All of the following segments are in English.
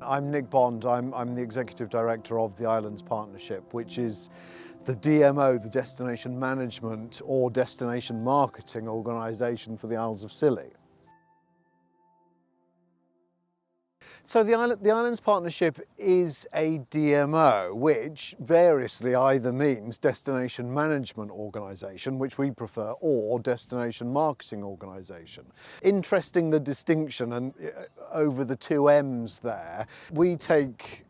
I'm Nick Bond. I'm the Executive Director of the Islands Partnership, which is the DMO, the Destination Management or Destination Marketing organisation for the Isles of Scilly. So the Islands Partnership is a DMO, which variously either means Destination Management Organisation, which we prefer, or Destination Marketing Organisation. Interesting the distinction and over the two M's there. We take,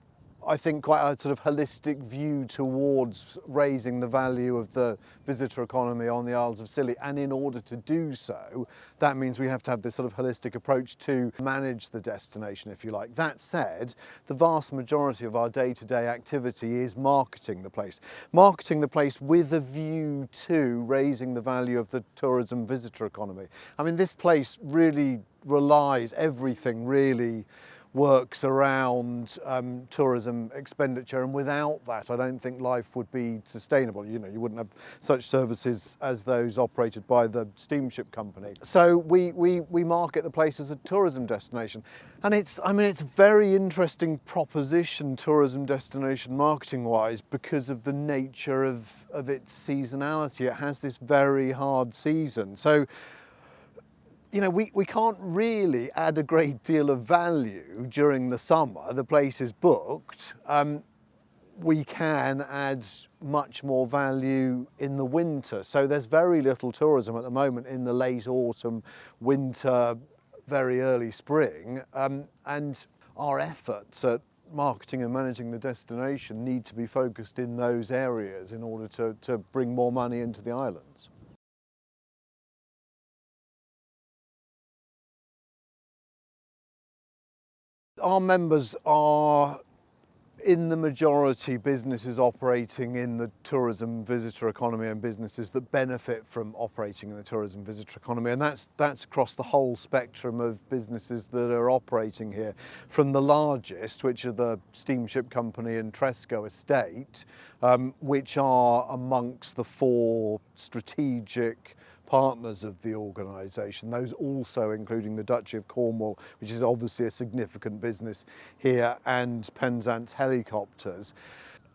I think, quite a sort of holistic view towards raising the value of the visitor economy on the Isles of Scilly, and in order to do so, that means we have to have this sort of holistic approach to manage the destination, if you like. That said, the vast majority of our day-to-day activity is marketing the place with a view to raising the value of the tourism visitor economy. I mean, this place really relies, everything really works around tourism expenditure, and without that I don't think life would be sustainable. You know, you wouldn't have such services as those operated by the steamship company. So we market the place as a tourism destination, and it's a very interesting proposition, tourism destination marketing wise, because of the nature of its seasonality. It has this very hard season, so you know, we can't really add a great deal of value during the summer. The place is booked. We can add much more value in the winter. So there's very little tourism at the moment in the late autumn, winter, very early spring. And our efforts at marketing and managing the destination need to be focused in those areas in order to bring more money into the islands. Our members are, in the majority, businesses operating in the tourism visitor economy and businesses that benefit from operating in the tourism visitor economy, and that's across the whole spectrum of businesses that are operating here, from the largest, which are the steamship company and Tresco estate, which are amongst the four strategic partners of the organisation, those also including the Duchy of Cornwall, which is obviously a significant business here, and Penzance Helicopters.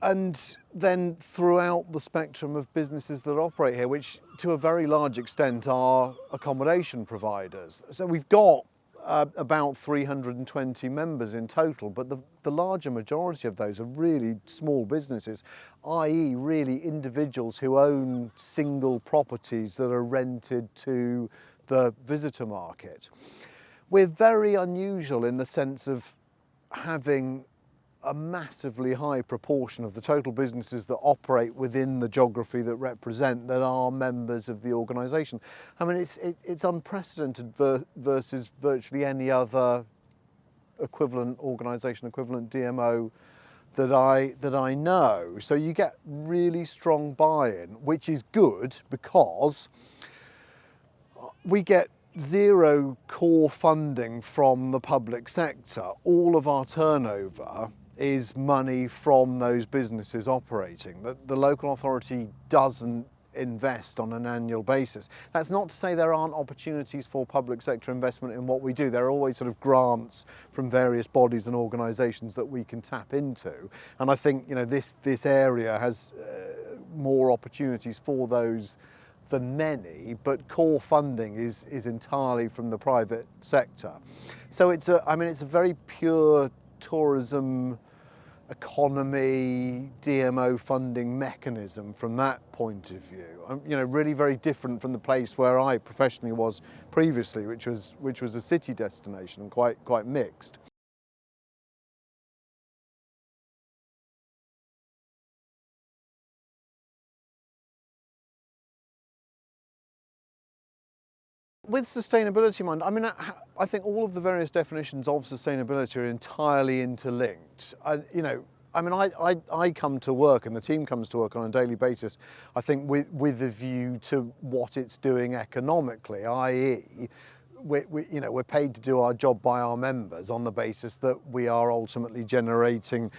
And then throughout the spectrum of businesses that operate here, which to a very large extent are accommodation providers. So we've got about 320 members in total, but the larger majority of those are really small businesses, i.e. really individuals who own single properties that are rented to the visitor market. We're very unusual in the sense of having a massively high proportion of the total businesses that operate within the geography that represent that are members of the organisation. I mean, it's unprecedented versus virtually any other equivalent organisation, equivalent DMO that I know. So you get really strong buy-in, which is good because we get zero core funding from the public sector. All of our turnover is money from those businesses operating. The local authority doesn't invest on an annual basis. That's not to say there aren't opportunities for public sector investment in what we do. There are always sort of grants from various bodies and organisations that we can tap into, and I think, you know, this area has more opportunities for those than many, but core funding is entirely from the private sector. So it's a very pure tourism economy DMO funding mechanism from that point of view. You know, really very different from the place where I professionally was previously, which was a city destination and quite mixed. With sustainability in mind, I mean, I think all of the various definitions of sustainability are entirely interlinked. You know, I mean, I come to work and the team comes to work on a daily basis, I think with a view to what it's doing economically, i.e. we're paid to do our job by our members on the basis that we are ultimately generating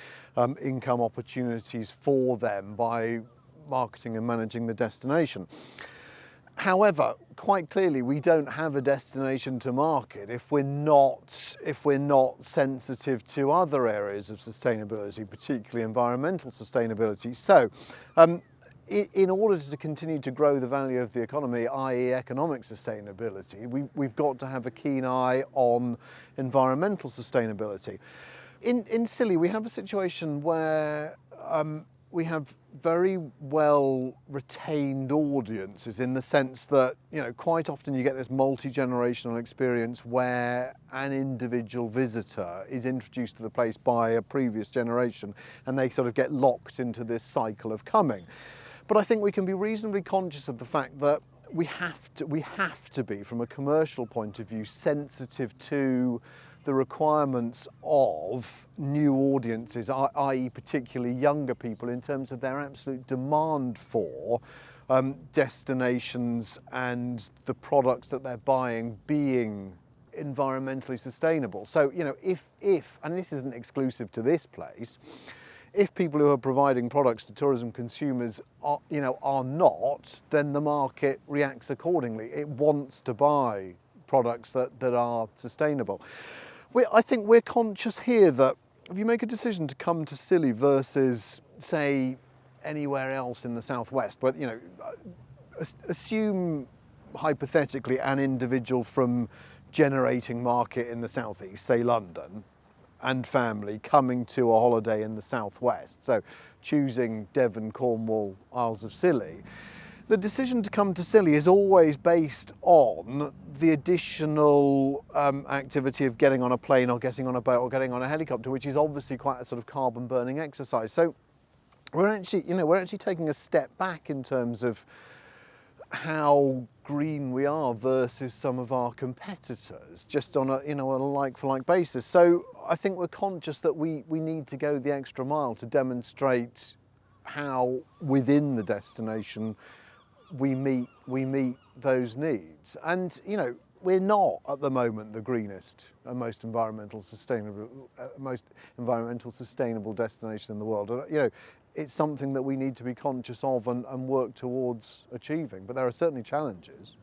income opportunities for them by marketing and managing the destination. However, quite clearly, we don't have a destination to market if we're not sensitive to other areas of sustainability, particularly environmental sustainability. So, in order to continue to grow the value of the economy, i.e. economic sustainability, we've got to have a keen eye on environmental sustainability. In Scilly, we have a situation where we have very well retained audiences, in the sense that, quite often you get this multi-generational experience where an individual visitor is introduced to the place by a previous generation, and they sort of get locked into this cycle of coming. But I think we can be reasonably conscious of the fact that we have to be, from a commercial point of view, sensitive to the requirements of new audiences, i.e. particularly younger people, in terms of their absolute demand for destinations and the products that they're buying being environmentally sustainable. So, if, and this isn't exclusive to this place, if people who are providing products to tourism consumers are not, then the market reacts accordingly. It wants to buy products that are sustainable. I think we're conscious here that if you make a decision to come to Scilly versus, say, anywhere else in the southwest, but assume hypothetically an individual from generating market in the southeast, say London, and family coming to a holiday in the southwest, so choosing Devon, Cornwall, Isles of Scilly. The decision to come to Scilly is always based on the additional activity of getting on a plane or getting on a boat or getting on a helicopter, which is obviously quite a sort of carbon burning exercise. So we're actually taking a step back in terms of how green we are versus some of our competitors, just on a like for like basis. So I think we're conscious that we need to go the extra mile to demonstrate how within the destination we meet those needs. And we're not at the moment the greenest and most environmental sustainable destination in the world. It's something that we need to be conscious of and work towards achieving, but there are certainly challenges.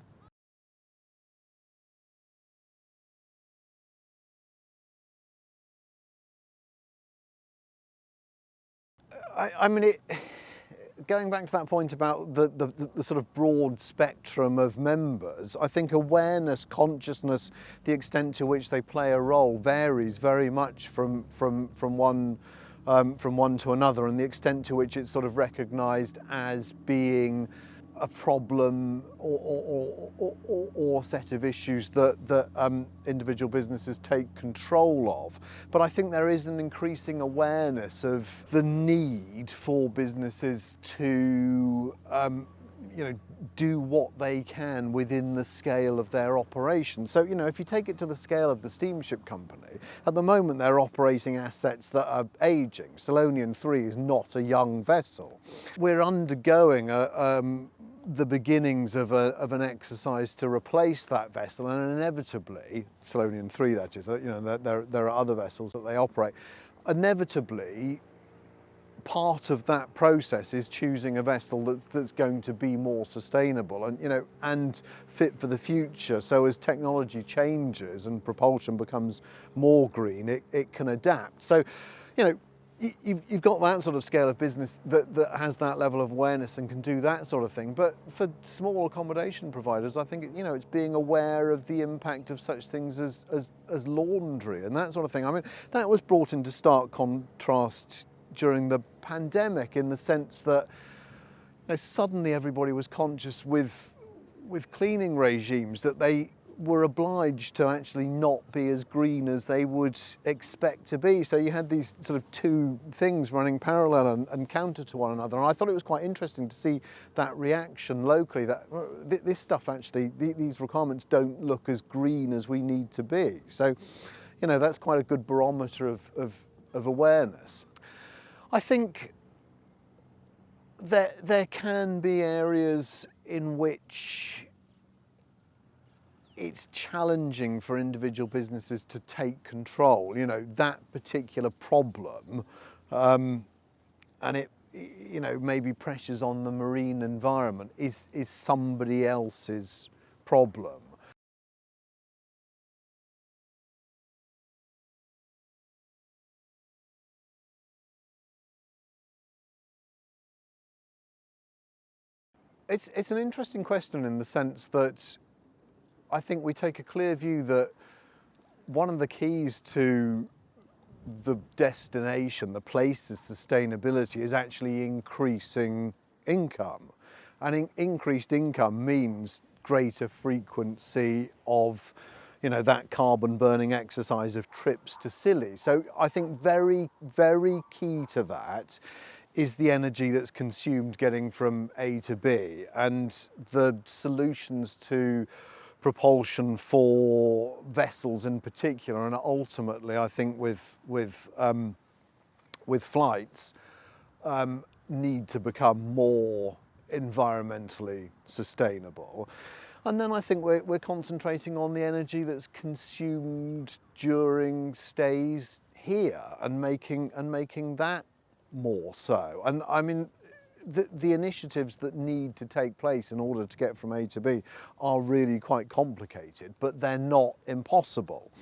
Going back to that point about the sort of broad spectrum of members, I think awareness, consciousness, the extent to which they play a role varies very much from one to another, and the extent to which it's sort of recognised as being a problem or set of issues that individual businesses take control of. But I think there is an increasing awareness of the need for businesses to do what they can within the scale of their operation. So, if you take it to the scale of the steamship company, at the moment they're operating assets that are aging. Scilly 3 is not a young vessel. We're undergoing the beginnings of an exercise to replace that vessel, and inevitably, Scilly 3 that is, there are other vessels that they operate. Inevitably, part of that process is choosing a vessel that's going to be more sustainable and fit for the future. So as technology changes and propulsion becomes more green, it can adapt. So, you've got that sort of scale of business that has that level of awareness and can do that sort of thing. But for small accommodation providers, I think it's being aware of the impact of such things as laundry and that sort of thing. That was brought into stark contrast during the pandemic, in the sense that suddenly everybody was conscious with cleaning regimes that they were obliged to actually not be as green as they would expect to be. So you had these sort of two things running parallel and counter to one another. And I thought it was quite interesting to see that reaction locally, that this stuff actually, these requirements don't look as green as we need to be. So, that's quite a good barometer of awareness. I think there can be areas in which it's challenging for individual businesses to take control, that particular problem, and maybe pressures on the marine environment is somebody else's problem. It's an interesting question in the sense that I think we take a clear view that one of the keys to the destination, the place's sustainability, is actually increasing income. And increased income means greater frequency of, that carbon burning exercise of trips to Scilly. So I think very, very key to that is the energy that's consumed getting from A to B, and the solutions to propulsion for vessels in particular, and ultimately I think with flights, need to become more environmentally sustainable. And then I think we're concentrating on the energy that's consumed during stays here and making that more so. And I mean, the initiatives that need to take place in order to get from A to B are really quite complicated, but they're not impossible.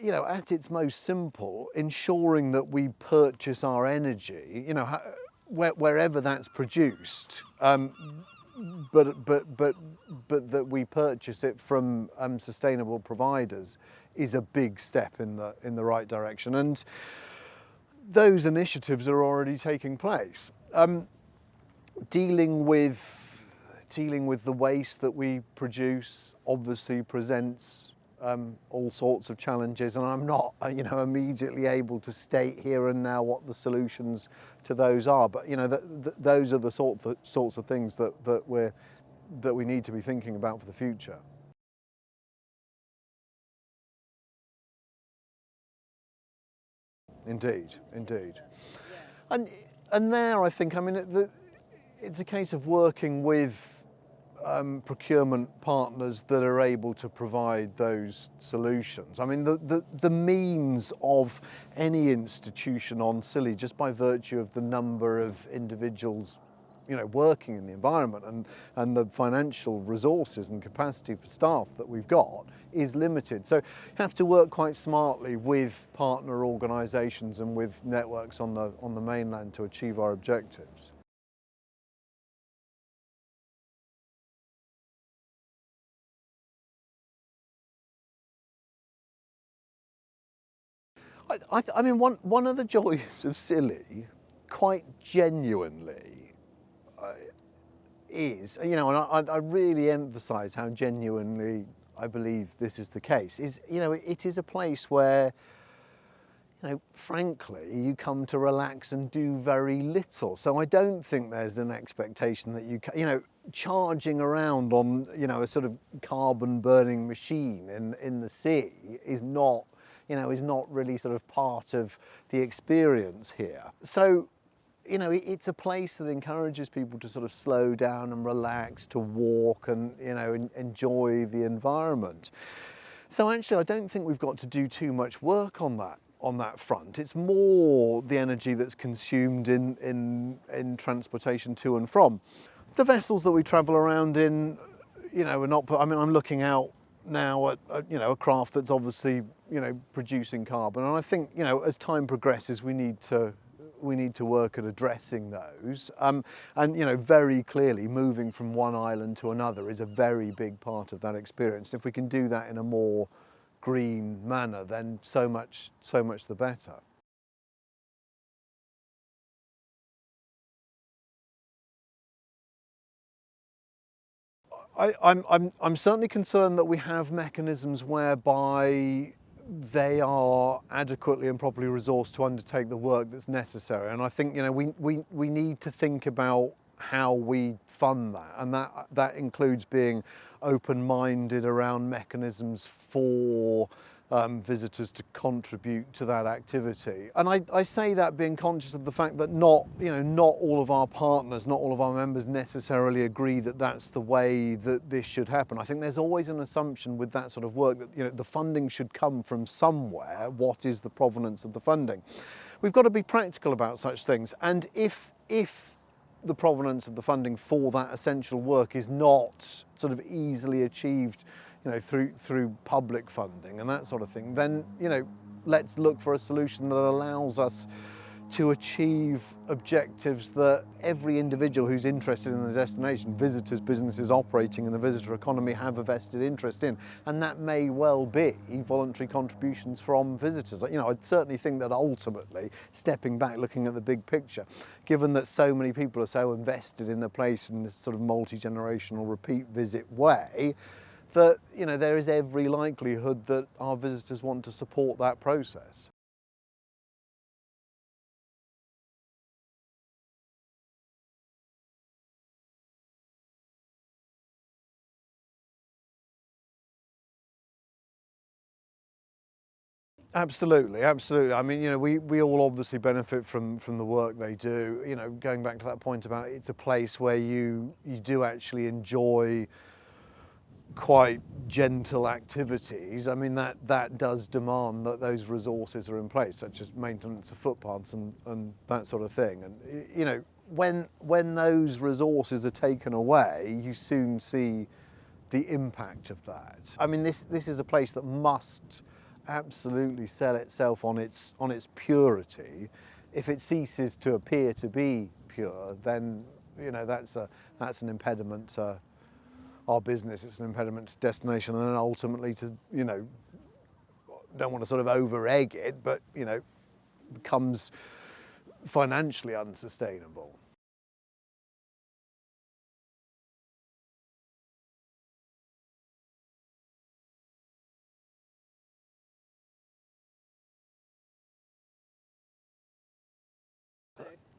At its most simple, ensuring that we purchase our energy, wherever that's produced, but that we purchase it from sustainable providers is a big step in the right direction. And those initiatives are already taking place. Dealing with the waste that we produce obviously presents all sorts of challenges, and I'm not immediately able to state here and now what the solutions to those are, but those are the sorts of things that we need to be thinking about for the future. Indeed. And there I think, it's a case of working with procurement partners that are able to provide those solutions. The means of any institution on Scilly, just by virtue of the number of individuals working in the environment and the financial resources and capacity for staff that we've got, is limited. So you have to work quite smartly with partner organisations and with networks on the mainland to achieve our objectives. One of the joys of Scilly, quite genuinely, is, and I really emphasise how genuinely I believe this is the case, is, it is a place where, frankly, you come to relax and do very little. So I don't think there's an expectation that charging around on, a sort of carbon burning machine in the sea is not really sort of part of the experience here. So, it's a place that encourages people to sort of slow down and relax, to walk and, enjoy the environment. So actually, I don't think we've got to do too much work on that front. It's more the energy that's consumed in transportation to and from. The vessels that we travel around in, are not, I'm looking out now at a craft that's obviously producing carbon, and I think as time progresses we need to work at addressing those, and very clearly moving from one island to another is a very big part of that experience. If we can do that in a more green manner, then so much the better. I'm certainly concerned that we have mechanisms whereby they are adequately and properly resourced to undertake the work that's necessary. And I think we need to think about how we fund that, and that includes being open-minded around mechanisms for visitors to contribute to that activity. And I say that being conscious of the fact that not all of our partners, not all of our members necessarily agree that that's the way that this should happen. I think there's always an assumption with that sort of work that the funding should come from somewhere. What is the provenance of the funding? We've got to be practical about such things, and if the provenance of the funding for that essential work is not sort of easily achieved, through public funding and that sort of thing, then, let's look for a solution that allows us to achieve objectives that every individual who's interested in the destination, visitors, businesses operating in the visitor economy, have a vested interest in. And that may well be voluntary contributions from visitors. I certainly think that ultimately, stepping back, looking at the big picture, given that so many people are so invested in the place in this sort of multi-generational repeat visit way, that, there is every likelihood that our visitors want to support that process. Absolutely, absolutely. I mean, we all obviously benefit from the work they do. Going back to that point about it's a place where you do actually enjoy quite gentle activities. I mean, that does demand that those resources are in place, such as maintenance of footpaths and that sort of thing. And when those resources are taken away, you soon see the impact of that. I mean, this is a place that must absolutely sell itself on its purity. If it ceases to appear to be pure, then that's an impediment to our business. It's an impediment to destination, and then ultimately to don't want to sort of over egg it, but becomes financially unsustainable.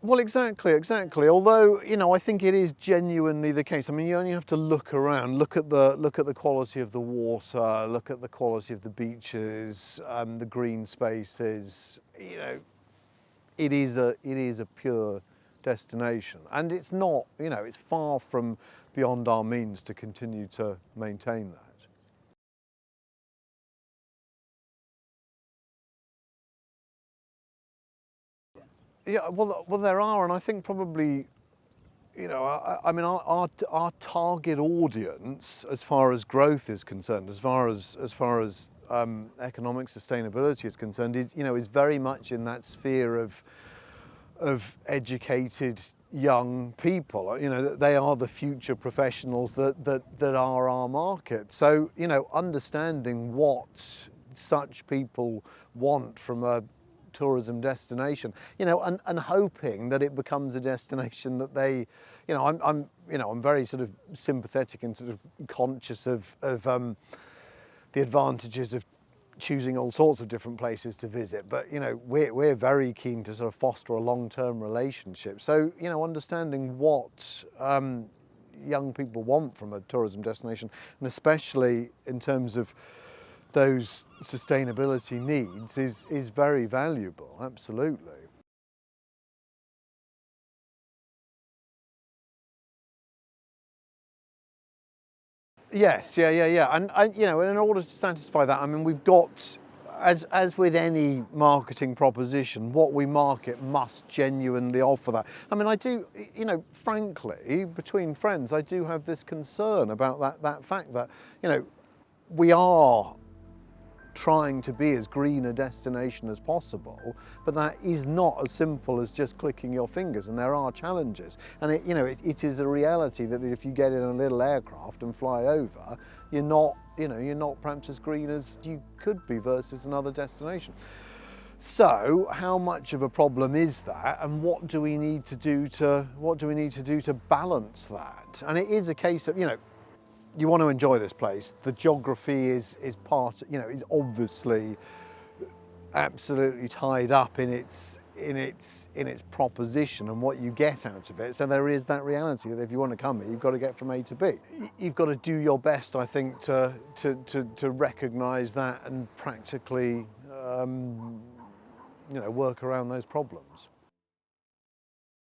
Well, exactly. Although, I think it is genuinely the case. I mean, you only have to look around, look at the quality of the water, look at the quality of the beaches, the green spaces. It is a pure destination, and it's not. It's far from beyond our means to continue to maintain that. Yeah, well, there are, and I think probably, I mean, our target audience, as far as growth is concerned, as far as economic sustainability is concerned, is very much in that sphere of educated young people. They are the future professionals that are our market. So, understanding what such people want from a tourism destination, and hoping that it becomes a destination that they, I'm very sort of sympathetic and sort of conscious of the advantages of choosing all sorts of different places to visit, but we're very keen to sort of foster a long-term relationship. So understanding what young people want from a tourism destination, and especially in terms of those sustainability needs, is very valuable. Absolutely. Yes, yeah. And in order to satisfy that, I mean, we've got, as with any marketing proposition, what we market must genuinely offer that. I mean, I do, frankly, between friends, I do have this concern about that fact that, we are trying to be as green a destination as possible, but that is not as simple as just clicking your fingers, and there are challenges. And it is a reality that if you get in a little aircraft and fly over, you're not perhaps as green as you could be versus another destination. So how much of a problem is that, and what do we need to do to balance that? And it is a case of, you want to enjoy this place. The geography is is obviously absolutely tied up in its proposition and what you get out of it. So there is that reality that if you want to come here, you've got to get from A to B. You've got to do your best, I think, to recognise that and practically, work around those problems.